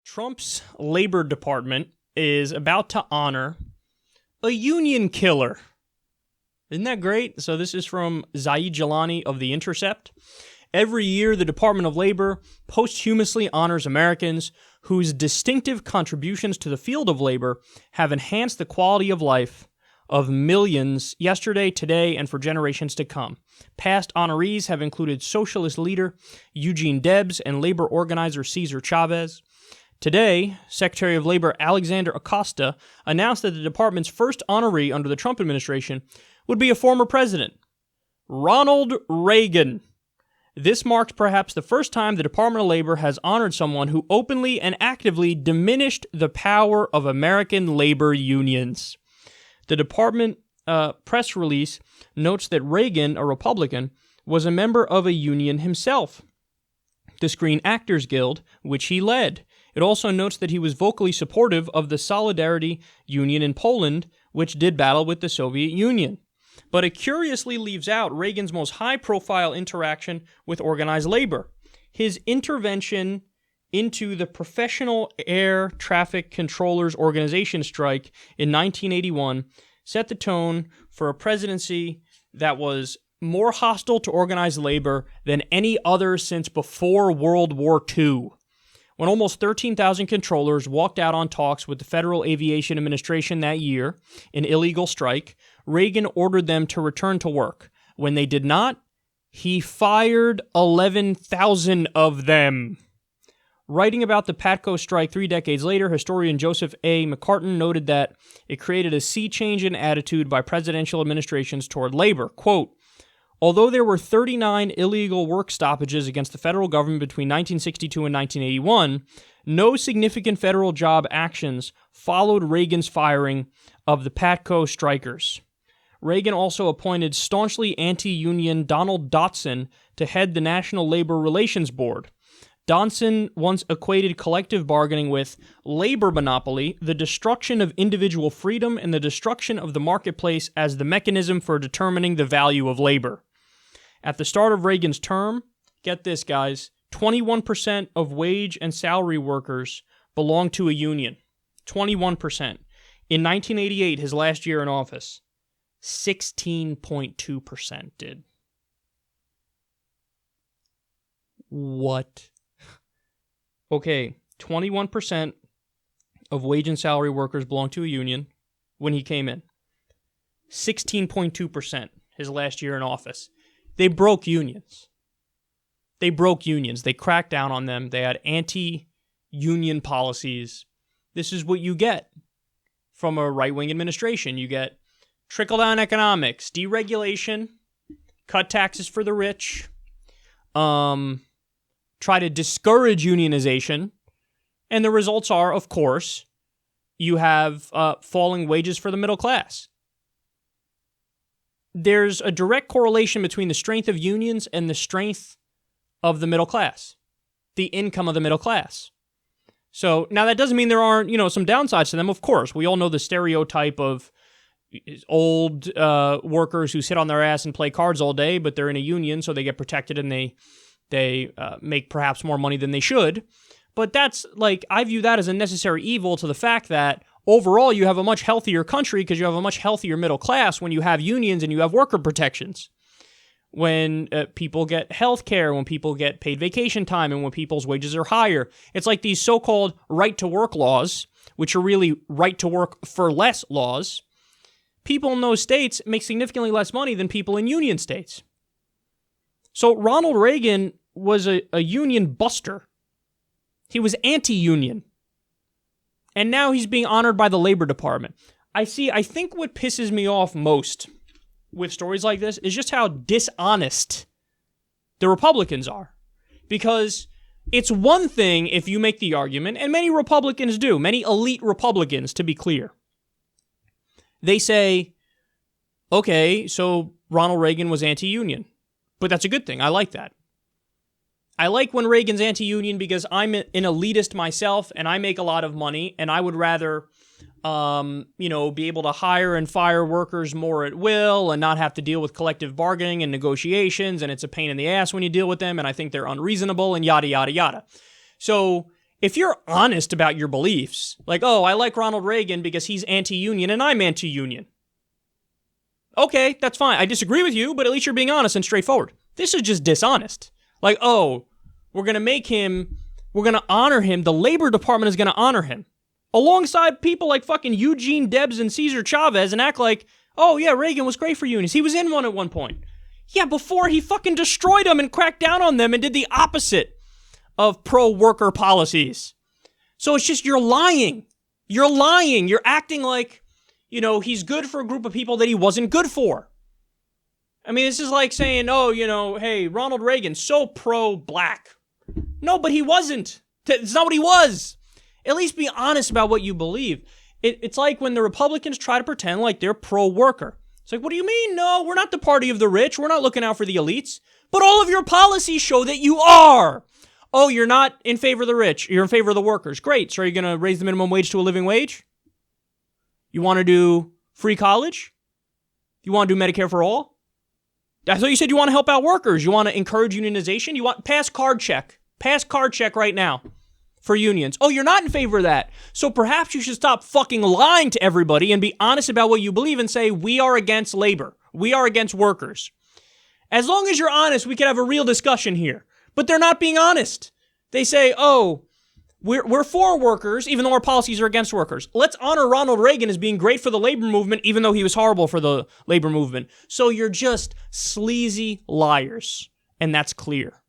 Trump's Labor Department is about to honor a union killer. Isn't that great? So this is from Zaid Jilani of The Intercept. Every year, the Department of Labor posthumously honors Americans whose distinctive contributions to the field of labor have enhanced the quality of life of millions yesterday, today, and for generations to come. Past honorees have included socialist leader Eugene Debs and labor organizer Cesar Chavez. Today, Secretary of Labor Alexander Acosta announced that the department's first honoree under the Trump administration would be a former president, Ronald Reagan. This marks perhaps the first time the Department of Labor has honored someone who openly and actively diminished the power of American labor unions. The department press release notes that Reagan, a Republican, was a member of a union himself, the Screen Actors Guild, which he led. It also notes that he was vocally supportive of the Solidarity Union in Poland, which did battle with the Soviet Union. But it curiously leaves out Reagan's most high-profile interaction with organized labor, his intervention into the Professional Air Traffic Controllers Organization strike in 1981 set the tone for a presidency that was more hostile to organized labor than any other since before World War II. When almost 13,000 controllers walked out on talks with the Federal Aviation Administration that year, an illegal strike, Reagan ordered them to return to work. When they did not, he fired 11,000 of them. Writing about the PATCO strike 3 decades later, historian Joseph A. McCartan noted that it created a sea change in attitude by presidential administrations toward labor. Quote, although there were 39 illegal work stoppages against the federal government between 1962 and 1981, no significant federal job actions followed Reagan's firing of the PATCO strikers. Reagan also appointed staunchly anti-union Donald Dotson to head the National Labor Relations Board. Dotson once equated collective bargaining with labor monopoly, the destruction of individual freedom, and the destruction of the marketplace as the mechanism for determining the value of labor. At the start of Reagan's term, get this, guys, 21% of wage and salary workers belonged to a union. 21%. In 1988, his last year in office, 16.2% did. What? Okay, 21% of wage and salary workers belonged to a union when he came in. 16.2% his last year in office. They broke unions. They cracked down on them. They had anti-union policies. This is what you get from a right-wing administration. You get trickle-down economics, deregulation, cut taxes for the rich, try to discourage unionization, and the results are, of course, you have falling wages for the middle class. There's a direct correlation between the strength of unions and the strength of the middle class, the income of the middle class. So now that doesn't mean there aren't, some downsides to them. Of course, we all know the stereotype of old workers who sit on their ass and play cards all day, but they're in a union, so they get protected and they make perhaps more money than they should. But that's I view that as a necessary evil to the fact that overall you have a much healthier country because you have a much healthier middle class when you have unions and you have worker protections. When people get health care, when people get paid vacation time, and when people's wages are higher. It's like these so-called right-to-work laws, which are really right-to-work-for-less laws. People in those states make significantly less money than people in union states. So Ronald Reagan was a union buster. He was anti-union. And now he's being honored by the Labor Department. I think what pisses me off most with stories like this is just how dishonest the Republicans are. Because it's one thing if you make the argument, and many Republicans do, many elite Republicans, to be clear. They say, okay, so Ronald Reagan was anti-union. But that's a good thing. I like that. I like when Reagan's anti-union because I'm an elitist myself and I make a lot of money and I would rather, be able to hire and fire workers more at will and not have to deal with collective bargaining and negotiations, and it's a pain in the ass when you deal with them, and I think they're unreasonable and yada, yada, yada. So if you're honest about your beliefs, like, oh, I like Ronald Reagan because he's anti-union and I'm anti-union. Okay, that's fine. I disagree with you, but at least you're being honest and straightforward. This is just dishonest. Like, oh, we're going to honor him. The Labor Department is going to honor him. Alongside people like fucking Eugene Debs and Cesar Chavez and act like, oh yeah, Reagan was great for unions. He was in one at one point. Yeah, before he fucking destroyed them and cracked down on them and did the opposite of pro-worker policies. So it's just, you're lying. You're lying. You're acting like, he's good for a group of people that he wasn't good for. I mean, this is like saying, oh, hey, Ronald Reagan, so pro-black. No, but he wasn't. It's not what he was. At least be honest about what you believe. It's like when the Republicans try to pretend like they're pro-worker. It's like, what do you mean? No, we're not the party of the rich. We're not looking out for the elites. But all of your policies show that you are. Oh, you're not in favor of the rich. You're in favor of the workers. Great. So are you going to raise the minimum wage to a living wage? You want to do free college? You want to do Medicare for all? I thought you said you want to help out workers. You want to encourage unionization? You want pass card check. Pass card check right now for unions. Oh, you're not in favor of that. So perhaps you should stop fucking lying to everybody and be honest about what you believe and say, we are against labor. We are against workers. As long as you're honest, we can have a real discussion here. But they're not being honest. They say, oh, we're for workers, even though our policies are against workers. Let's honor Ronald Reagan as being great for the labor movement, even though he was horrible for the labor movement. So you're just sleazy liars. And that's clear.